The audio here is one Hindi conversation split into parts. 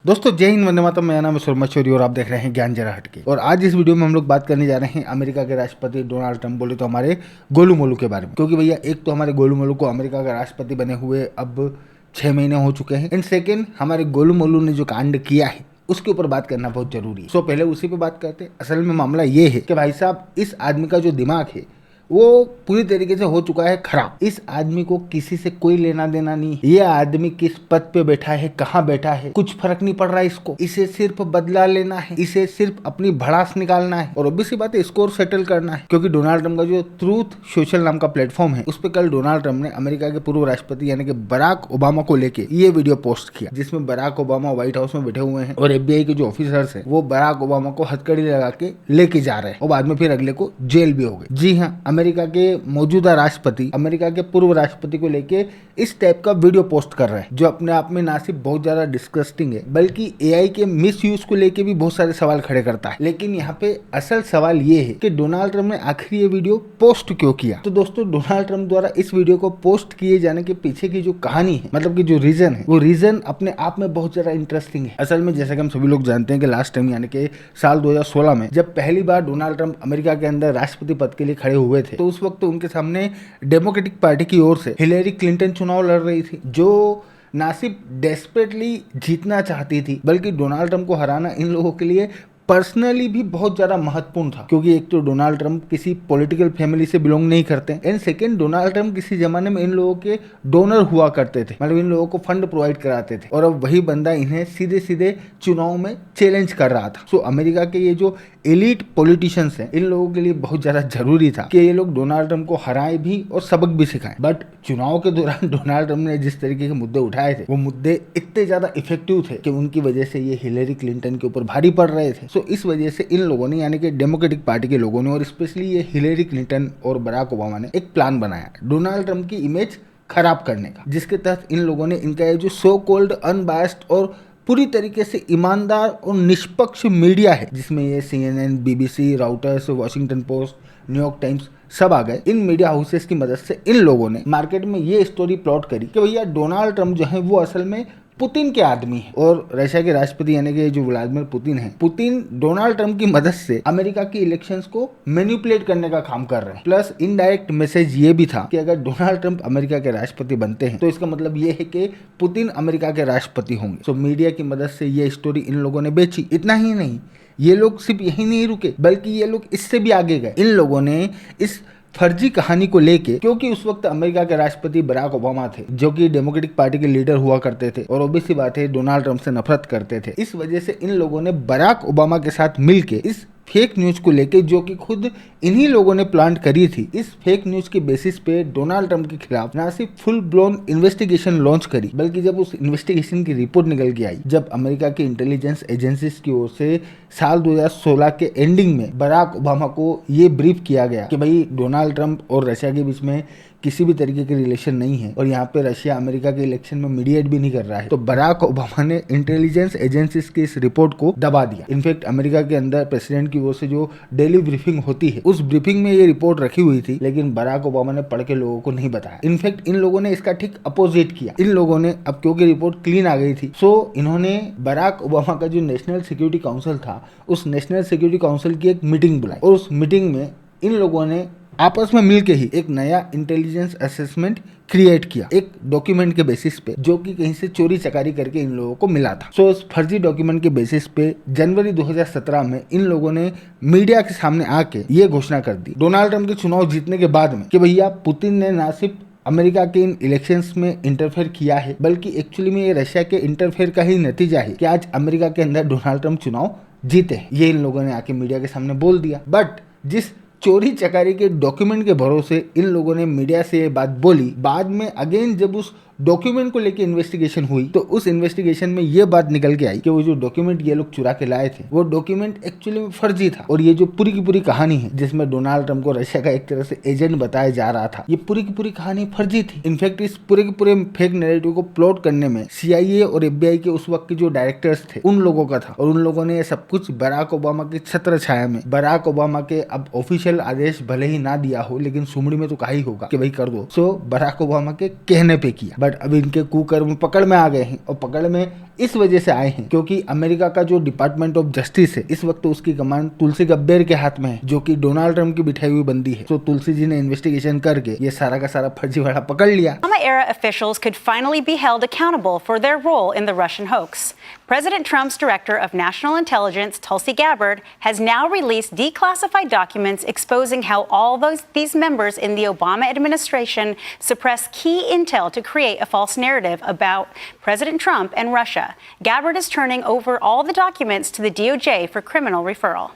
दोस्तों जय हिंद, वंदे मातरम। मेरा नाम है सुरमा चौरी और आप देख रहे हैं ज्ञान जरा हटके। और आज इस वीडियो में हम लोग बात करने जा रहे हैं अमेरिका के राष्ट्रपति डोनाल्ड ट्रंप, बोले तो हमारे गोलू मोलू के बारे में। क्योंकि भैया एक तो हमारे गोलू मोलू को अमेरिका का राष्ट्रपति बने हुए अब 6 महीने हो चुके हैं, एंड सेकेंड हमारे गोलू मोलू ने जो कांड किया है उसके ऊपर बात करना बहुत जरूरी है। सो पहले उसी पे बात करते हैं। असल में मामला ये है कि भाई साहब, इस आदमी का जो दिमाग है वो पूरी तरीके से हो चुका है खराब। इस आदमी को किसी से कोई लेना देना नहीं। ये आदमी किस पद पे बैठा है, कहाँ बैठा है, कुछ फर्क नहीं पड़ रहा है इसको। इसे सिर्फ बदला लेना है, इसे सिर्फ अपनी भड़ास निकालना है और ऑब्वियसली बात है स्कोर सेटल करना है। क्योंकि डोनाल्ड ट्रंप का जो ट्रूथ सोशल नाम का प्लेटफॉर्म है, उस पर कल डोनाल्ड ट्रंप ने अमेरिका के पूर्व राष्ट्रपति यानी कि बराक ओबामा को लेके ये वीडियो पोस्ट किया, जिसमें बराक ओबामा व्हाइट हाउस में बैठे हुए हैं और FBI के जो ऑफिसर्स हैं वो बराक ओबामा को हथकड़ी लगा के लेके जा रहे हैं और बाद में फिर अगले को जेल भी हो गई। जी हाँ, अमेरिका के मौजूदा राष्ट्रपति अमेरिका के पूर्व राष्ट्रपति को लेके इस टाइप का वीडियो पोस्ट कर रहे हैं, जो अपने आप में ना सिर्फ बहुत ज्यादा डिस्गस्टिंग है बल्कि AI के मिस यूज को लेके भी बहुत सारे सवाल खड़े करता है। लेकिन यहाँ पे असल सवाल ये है कि डोनाल्ड ट्रंप ने आखिर ये वीडियो पोस्ट क्यों किया। तो दोस्तों, डोनाल्ड ट्रंप द्वारा इस वीडियो को पोस्ट किए जाने के पीछे की जो कहानी है, मतलब की जो रीजन है, वो रीजन अपने आप में बहुत ज्यादा इंटरेस्टिंग है। असल में जैसा कि हम सभी लोग जानते हैं कि लास्ट टाइम यानी कि साल 2016 में जब पहली बार डोनाल्ड ट्रंप अमेरिका के अंदर राष्ट्रपति पद के लिए खड़े हुए थे, तो उस वक्त उनके सामने डेमोक्रेटिक पार्टी की ओर से हिलेरी क्लिंटन चुनाव लड़ रही थी, जो ना सिर्फ डेस्परेटली जीतना चाहती थी बल्कि डोनाल्ड ट्रंप को हराना इन लोगों के लिए पर्सनली भी बहुत ज्यादा महत्वपूर्ण था। क्योंकि एक तो डोनाल्ड ट्रंप किसी पॉलिटिकल फैमिली से बिलोंग नहीं करते, एंड सेकंड डोनाल्ड ट्रंप किसी जमाने में इन लोगों के डोनर हुआ करते थे, मतलब इन लोगों को फंड प्रोवाइड कराते थे, और अब वही बंदा इन्हें सीधे सीधे चुनाव में चैलेंज कर रहा था। सो अमेरिका के ये जो एलिट पॉलिटिशियंस हैं, इन लोगों के लिए बहुत ज्यादा जरूरी था कि ये लोग डोनाल्ड ट्रंप को हराए भी और सबक भी सिखाएं। बट चुनाव के दौरान डोनाल्ड ट्रंप ने जिस तरीके के मुद्दे उठाए थे, वो मुद्दे इतने ज्यादा इफेक्टिव थे कि उनकी वजह से ये हिलेरी क्लिंटन के ऊपर भारी पड़ रहे थे। सो इस वजह से इन लोगों ने यानी कि डेमोक्रेटिक पार्टी के लोगों ने और स्पेशली ये हिलेरी क्लिंटन और बराक ओबामा ने एक प्लान बनाया डोनाल्ड ट्रंप की इमेज खराब करने का, जिसके तहत इन लोगों ने इनका ये जो सो कॉल्ड अनबायस्ड और पूरी तरीके से ईमानदार और निष्पक्ष मीडिया है, जिसमें ये CNN, BBC, routers, Washington post, New York times सब आ गए। इन मीडिया हाउसेस की मदद से इन लोगों ने मार्केट में ये स्टोरी प्लॉट करी कि भैया डोनाल्ड ट्रंप जो है वो असल में पुतिन के आदमी है और रशिया के राष्ट्रपति यानी कि जो व्लादिमीर पुतिन है, पुतिन डोनाल्ड ट्रंप की मदद से अमेरिका की इलेक्शंस को मैनिपुलेट करने का काम कर रहे हैं। प्लस इनडायरेक्ट मैसेज ये भी था कि अगर डोनाल्ड ट्रंप अमेरिका के राष्ट्रपति बनते हैं तो इसका मतलब ये है कि पुतिन अमेरिका के राष्ट्रपति होंगे। सो मीडिया की मदद से ये स्टोरी इन लोगों ने बेची। इतना ही नहीं, ये लोग सिर्फ यही नहीं रुके बल्कि ये लोग इससे भी आगे गए। इन लोगों ने इस फर्जी कहानी को लेके, क्योंकि उस वक्त अमेरिका के राष्ट्रपति बराक ओबामा थे जो कि डेमोक्रेटिक पार्टी के लीडर हुआ करते थे और ऑब्वियसली बात है डोनाल्ड ट्रंप से नफरत करते थे, इस वजह से इन लोगों ने बराक ओबामा के साथ मिलके इस फेक न्यूज को लेके, जो कि खुद इन्हीं लोगों ने प्लांट करी थी, इस फेक न्यूज के बेसिस पे डोनाल्ड ट्रंप के खिलाफ ना सिर्फ फुल ब्लोन इन्वेस्टिगेशन लॉन्च करी, बल्कि जब उस इन्वेस्टिगेशन की रिपोर्ट निकल के आई, जब अमेरिका की इंटेलिजेंस एजेंसीज की ओर से साल 2016 के एंडिंग में बराक ओबामा को ये ब्रीफ किया गया कि भाई डोनाल्ड ट्रंप और रशिया के बीच में किसी भी तरीके के रिलेशन नहीं है और यहाँ पे रशिया अमेरिका के इलेक्शन में मीडिएट भी नहीं कर रहा है, तो बराक ओबामा ने इंटेलिजेंस एजेंसीज की इस रिपोर्ट को दबा दिया। इनफैक्ट अमेरिका के अंदर प्रेसिडेंट की ओर से जो डेली ब्रीफिंग होती है, उस ब्रीफिंग में ये रिपोर्ट रखी हुई थी, लेकिन बराक ओबामा ने पढ़ के लोगों को नहीं बताया। इनफैक्ट इन लोगों ने इसका ठीक अपोजिट किया। इन लोगों ने, अब क्योंकि रिपोर्ट क्लीन आ गई थी, सो इन्होंने बराक ओबामा का जो नेशनल सिक्योरिटी काउंसिल था, उस नेशनल सिक्योरिटी काउंसिल की एक मीटिंग बुलाई और उस मीटिंग में इन लोगों ने आपस में मिलके ही एक नया इंटेलिजेंस असेसमेंट क्रिएट किया, एक डॉक्यूमेंट के बेसिस पे, जो कि कहीं से चोरी चकारी करके इन लोगों को मिला था। सो उस फर्जी डॉक्यूमेंट के बेसिस पे जनवरी 2017 में इन लोगों ने मीडिया के सामने आके ये घोषणा कर दी डोनाल्ड ट्रंप के चुनाव जीतने के बाद में कि भैया पुतिन ने ना सिर्फ अमेरिका के इन इलेक्शंस में इंटरफेयर किया है, बल्कि एक्चुअली में ये रशिया के इंटरफेयर का ही नतीजा है कि आज अमेरिका के अंदर डोनाल्ड ट्रंप चुनाव जीते हैं। ये इन लोगों ने आके मीडिया के सामने बोल दिया। बट जिस चोरी चकारी के डॉक्यूमेंट के भरोसे इन लोगों ने मीडिया से ये बात बोली, बाद में अगेन जब उस डॉक्यूमेंट को लेके इन्वेस्टिगेशन हुई तो उस इन्वेस्टिगेशन में ये बात निकल के आई कि वो जो डॉक्यूमेंट ये लोग चुरा के लाए थे, वो डॉक्यूमेंट एक्चुअली में फर्जी था। और ये जो पूरी की पूरी कहानी है, जिसमें डोनाल्ड ट्रंप को रशिया का एक तरह से एजेंट बताया जा रहा था, ये पूरी की पूरी कहानी फर्जी थी। इनफैक्ट इस पूरे के पूरे फेक नैरेटिव को प्लॉट करने में CIA और FBI के उस वक्त के जो डायरेक्टर्स थे, उन लोगों का था, और उन लोगों ने ये सब कुछ बराक ओबामा की छत्र छाया में, बराक ओबामा के अब ऑफिशियल आदेश भले ही ना दिया हो, लेकिन सुमड़ी में तो कहा ही होगा कि भाई कर दो, सो बराक ओबामा के कहने पे किया। बट अब इनके कुकर्म पकड़ में आ गए हैं, और पकड़ में इस वजह से आए हैं क्योंकि अमेरिका का जो डिपार्टमेंट ऑफ जस्टिस है इस वक्त उसकी कमान तुलसी गब्बर के हाथ में है, जो कि डोनाल्ड ट्रंप की बिठाई हुई बंदी है। तो तुलसी जी ने इन्वेस्टिगेशन करके ये सारा का सारा फर्जीवाड़ा पकड़ लिया। Obama-era officials could finally be held accountable for their role in the Russian hoax. President Trump's Director of National Intelligence, Tulsi Gabbard, has now released declassified documents exposing how all these members in the Obama administration suppressed key intel to create a false narrative about President Trump and Russia. Gabbard is turning over all the documents to the DOJ for criminal referral.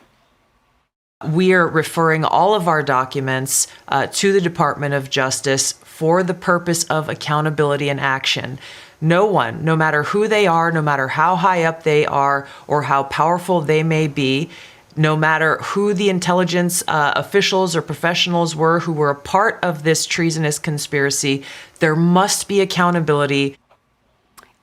We are referring all of our documents to the Department of Justice for the purpose of accountability and action. No one, no matter who they are, no matter how high up they are or how powerful they may be, no matter who the intelligence officials or professionals were who were a part of this treasonous conspiracy, there must be accountability.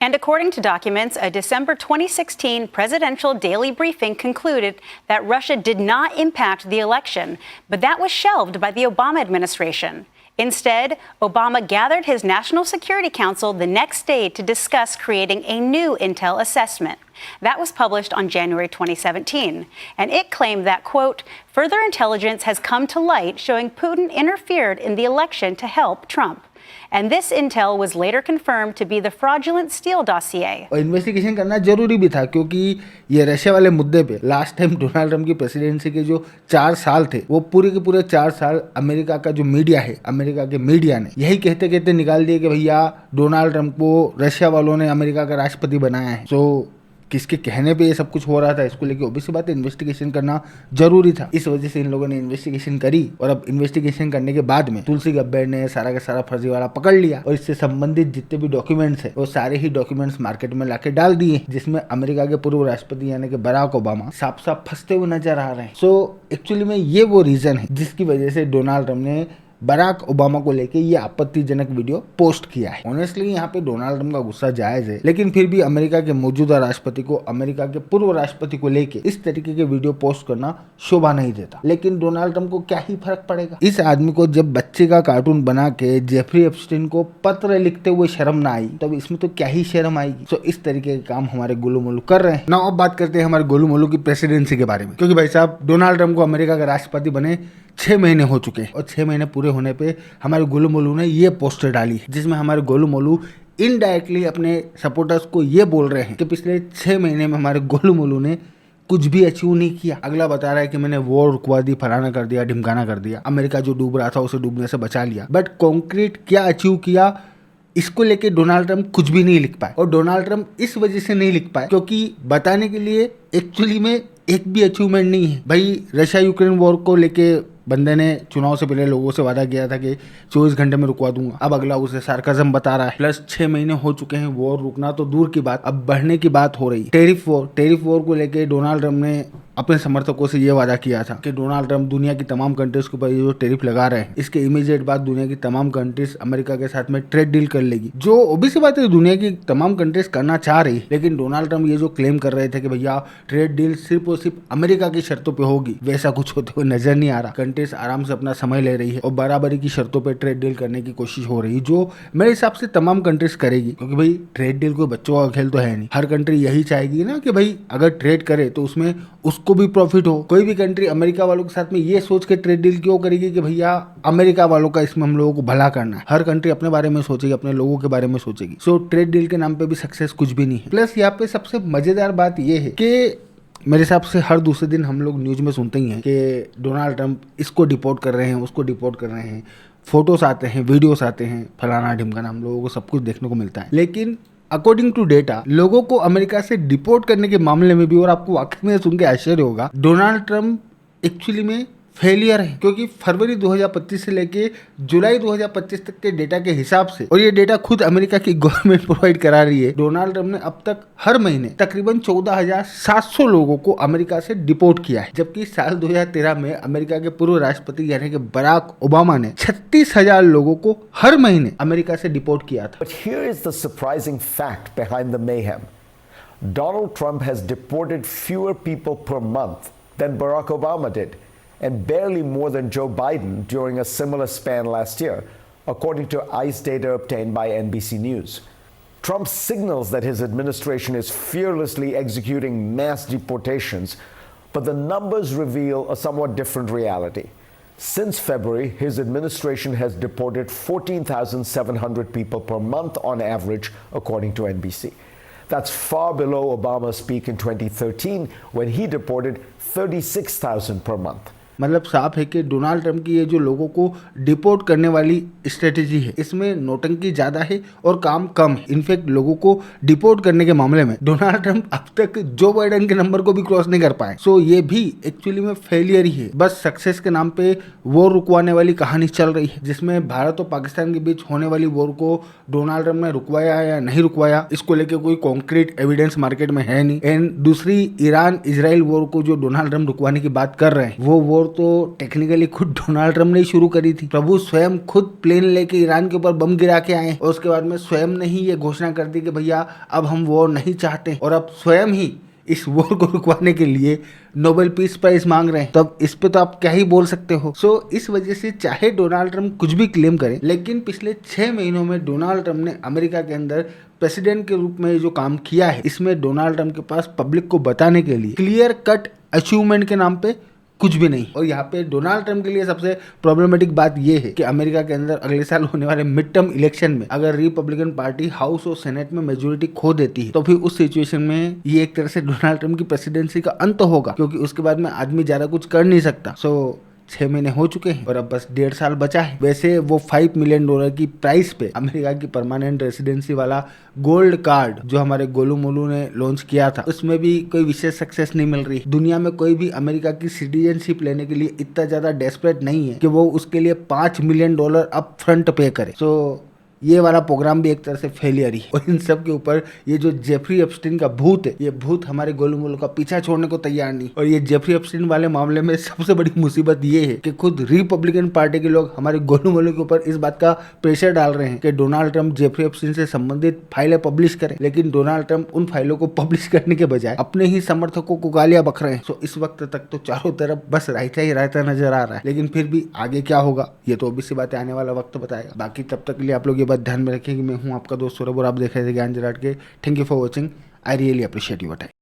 And according to documents, a December 2016 presidential daily briefing concluded that Russia did not impact the election, but that was shelved by the Obama administration. Instead, Obama gathered his National Security Council the next day to discuss creating a new intel assessment. That was published on January 2017, and it claimed that, quote, further intelligence has come to light showing Putin interfered in the election to help Trump. And this intel was later confirmed to be the fraudulent Steele dossier. और इन्वेस्टिगेशन करना जरूरी भी था क्योंकि ये रशिया वाले मुद्दे पे लास्ट टाइम डोनाल्ड ट्रंप की प्रेसिडेंसी के जो 4 साल थे वो पूरे के पूरे 4 साल अमेरिका का जो मीडिया है, अमेरिका के मीडिया ने यही कहते कहते निकाल दिए कि भैया डोनाल्ड ट्रंप को रशिया वालों ने अमेरिका का राष्ट्रपति बनाया है। सो किसके कहने पे ये सब कुछ हो रहा था, इसको लेके ऑब्वियस बात है इन्वेस्टिगेशन करना जरूरी था। इस वजह से इन लोगों ने इन्वेस्टिगेशन करी और अब इन्वेस्टिगेशन करने के बाद में तुलसी गब्बर ने सारा का सारा फर्जीवाड़ा पकड़ लिया और इससे संबंधित जितने भी डॉक्यूमेंट्स है वो सारे ही डॉक्यूमेंट्स मार्केट में लाके डाल दिए, जिसमें अमेरिका के पूर्व राष्ट्रपति यानी कि बराक ओबामा साफ साफ फंसते हुए नजर आ रहे हैं। सो एक्चुअली में ये वो रीजन है जिसकी वजह से डोनाल्ड ट्रंप ने बराक ओबामा को लेके ये आपत्तिजनक वीडियो पोस्ट किया है। ऑनेस्टली यहाँ पे डोनाल्ड ट्रंप का गुस्सा जायज है, लेकिन फिर भी अमेरिका के मौजूदा राष्ट्रपति को अमेरिका के पूर्व राष्ट्रपति को लेके इस तरीके के वीडियो पोस्ट करना शोभा नहीं देता। लेकिन डोनाल्ड ट्रंप को क्या ही फर्क पड़ेगा। इस आदमी को जब बच्चे का कार्टून बना के जेफरी एप्स्टीन को पत्र लिखते हुए शर्म ना आई, तब इसमें तो क्या ही शर्म आएगी। सो इस तरीके के काम हमारे गोलू मोलू कर रहे हैं ना। अब बात करते हैं हमारे गोलू मोलू की प्रेसिडेंसी के बारे में, क्योंकि भाई साहब डोनाल्ड ट्रंप को अमेरिका का राष्ट्रपति बने 6 महीने हो चुके हैं और 6 महीने पूरे होने पे हमारे गोलू मोलू ने ये पोस्टर डाली है जिसमें हमारे गोलू मोलू इनडायरेक्टली अपने सपोर्टर्स को ये बोल रहे हैं कि पिछले 6 महीने में हमारे गोलू मोलू ने कुछ भी अचीव नहीं किया। अगला बता रहा है कि मैंने वॉर रुकवा दी, फलाना कर दिया, ढिमकाना कर दिया, अमेरिका जो डूब रहा था उसे डूबने से बचा लिया, बट कॉन्क्रीट क्या अचीव किया इसको लेके डोनाल्ड ट्रंप कुछ भी नहीं लिख पाए। और डोनाल्ड ट्रंप इस वजह से नहीं लिख पाए क्योंकि बताने के लिए एक्चुअली में एक भी अचीवमेंट नहीं है। भाई रशिया यूक्रेन वॉर को लेके बंदे ने चुनाव से पहले लोगों से वादा किया था कि 24 घंटे में रुकवा दूंगा, अब अगला उसे सार्काज़म बता रहा है। प्लस 6 महीने हो चुके हैं, वॉर रुकना तो दूर की बात अब बढ़ने की बात हो रही। टेरिफ वॉर को लेके डोनाल्ड ट्रंप ने अपने समर्थकों से ये वादा किया था कि डोनाल्ड ट्रंप दुनिया की तमाम कंट्रीज के ऊपर ये जो टेरिफ लगा रहे हैं इसके इमीडिएट बाद दुनिया की तमाम कंट्रीज अमेरिका के साथ में ट्रेड डील कर लेगी, जो ऑब्वियस बात है दुनिया की तमाम कंट्रीज करना चाह रही। लेकिन डोनाल्ड ट्रंप ये जो क्लेम कर रहे थे कि भैया ट्रेड डील सिर्फ और सिर्फ अमेरिका की शर्तों पर होगी, वैसा कुछ होते हुए नजर नहीं आ रहा। कंट्रीज आराम से अपना समय ले रही है और बराबरी की शर्तों पर ट्रेड डील करने की कोशिश हो रही है, जो मेरे हिसाब से तमाम कंट्रीज करेगी, क्योंकि भाई ट्रेड डील कोई बच्चों का खेल तो है नहीं। हर कंट्री यही चाहेगी ना कि भाई अगर ट्रेड करे तो उसमें उसको भी प्रॉफिट हो। कोई भी कंट्री अमेरिका वालों के साथ में ये सोच के ट्रेड डील क्यों करेगी कि भैया अमेरिका वालों का इसमें हम लोगों को भला करना है। हर कंट्री अपने बारे में सोचेगी, अपने लोगों के बारे में सोचेगी। सो ट्रेड डील के नाम पे भी सक्सेस कुछ भी नहीं है। प्लस यहाँ पे सबसे मजेदार बात ये है कि मेरे हिसाब से हर दूसरे दिन हम लोग न्यूज में सुनते ही हैं कि डोनाल्ड ट्रंप इसको डिपोर्ट कर रहे हैं, उसको डिपोर्ट कर रहे हैं, फोटोज आते हैं, वीडियोस आते हैं, फलाना ढिमकाना, हम लोगों को सब कुछ देखने को मिलता है। लेकिन अकॉर्डिंग टू डेटा लोगों को अमेरिका से डिपोर्ट करने के मामले में भी, और आपको वाकई में सुन के आश्चर्य होगा, डोनाल्ड ट्रंप एक्चुअली में फेलियर है। क्योंकि फरवरी 2025 से लेके जुलाई 2025 तक के डेटा के हिसाब से, और ये डेटा खुद अमेरिका की गवर्नमेंट प्रोवाइड करा रही है, डोनाल्ड ट्रंप ने अब तक हर महीने तकरीबन 14,700 लोगों को अमेरिका से डिपोर्ट किया है। जबकि साल 2013 में अमेरिका के पूर्व राष्ट्रपति यानी कि बराक ओबामा ने 36,000 लोगों को हर महीने अमेरिका से डिपोर्ट किया था। But here is the surprising fact behind the mayhem. Donald Trump has deported fewer people per month than Barack Obama did, and barely more than Joe Biden during a similar span last year. according to ICE data obtained by NBC News. Trump signals that his administration is fearlessly executing mass deportations, but the numbers reveal a somewhat different reality. Since February, his administration has deported 14,700 people per month on average, according to NBC. That's far below Obama's peak in 2013, when he deported 36,000 per month. मतलब साफ है कि डोनाल्ड ट्रंप की ये जो लोगों को डिपोर्ट करने वाली स्ट्रेटेजी है, इसमें नोटंकी ज़्यादा है और काम कम है। इनफैक्ट लोगों को डिपोर्ट करने के मामले में डोनाल्ड ट्रंप अब तक जो बाइडेन के नंबर को भी क्रॉस नहीं कर पाए। सो ये भी एक्चुअली में फेलियर ही है। बस सक्सेस के नाम पे वॉर रुकवाने वाली कहानी चल रही है, जिसमें भारत और पाकिस्तान के बीच होने वाली वॉर को डोनाल्ड ट्रंप ने रुकवाया या नहीं रुकवाया, इसको लेकर कोई कॉन्क्रीट एविडेंस मार्केट में है नहीं। एंड दूसरी ईरान इजराइल वॉर को जो डोनाल्ड ट्रंप रुकवाने की बात कर रहे हैं, वो वॉर तो टेक्निकली खुद डोनाल्ड ट्रंप ने शुरू करी थी। प्रभु स्वयं खुद प्लेन लेके ईरान के ऊपर बम गिरा के आए और उसके बाद में स्वयं ने ही ये घोषणा कर दी कि भैया अब हम वॉर नहीं चाहते, और अब स्वयं ही इस वॉर को रुकवाने के लिए नोबेल पीस प्राइज मांग रहे हैं। तो अब इस पे तो आप क्या ही बोल सकते हो। सो इस वजह से चाहे डोनाल्ड ट्रंप कुछ भी क्लेम करे, लेकिन पिछले 6 महीनों में डोनाल्ड ट्रंप ने अमेरिका के अंदर प्रेसिडेंट के रूप में जो काम किया है, इसमें डोनाल्ड ट्रंप के पास पब्लिक को बताने के लिए क्लियर कट अचीवमेंट के नाम पे कुछ भी नहीं। और यहाँ पे डोनाल्ड ट्रंप के लिए सबसे प्रॉब्लमेटिक बात यह है कि अमेरिका के अंदर अगले साल होने वाले मिड टर्म इलेक्शन में अगर रिपब्लिकन पार्टी हाउस और सेनेट में मेजोरिटी खो देती है, तो फिर उस सिचुएशन में ये एक तरह से डोनाल्ड ट्रंप की प्रेसिडेंसी का अंत होगा, क्योंकि उसके बाद में आदमी ज्यादा कुछ कर नहीं सकता। 6 महीने हो चुके हैं और अब बस 1.5 साल बचा है। वैसे वो $5 मिलियन की प्राइस पे अमेरिका की परमानेंट रेसिडेंसी वाला गोल्ड कार्ड जो हमारे गोलू मोलू ने लॉन्च किया था, उसमें भी कोई विशेष सक्सेस नहीं मिल रही। दुनिया में कोई भी अमेरिका की सिटीजनशिप लेने के लिए इतना ज्यादा डेस्परेट नहीं है कि वो उसके लिए $5 मिलियन अप फ्रंट पे करे। सो ये वाला प्रोग्राम भी एक तरह से फेलियर ही। और इन सब के ऊपर ये जो जेफरी एप्स्टीन का भूत है, ये भूत हमारे गोलू मोलू का पीछा छोड़ने को तैयार नहीं। और ये जेफरी एप्स्टीन वाले मामले में सबसे बड़ी मुसीबत ये है कि खुद रिपब्लिकन पार्टी के लोग हमारे गोलू मोलू के ऊपर इस बात का प्रेशर डाल रहे हैं कि डोनाल्ड ट्रंप जेफरी एप्स्टीन से संबंधित फाइलें पब्लिश करें, लेकिन डोनाल्ड ट्रंप उन फाइलों को पब्लिश करने के बजाय अपने ही समर्थकों को गालियां बक रहे हैं। सो इस वक्त तक तो चारों तरफ बस रायता ही रायता नजर आ रहा है, लेकिन फिर भी आगे क्या होगा ये तो ऑब्वियस सी बात है, आने वाला वक्त बताएगा। बाकी तब तक के लिए आप लोग ये बात ध्यान में रखें कि मैं हूं आपका दोस्त सौरभ और आप देख रहे थे ज्ञान जराट के। Thank you for watching. I really appreciate your time.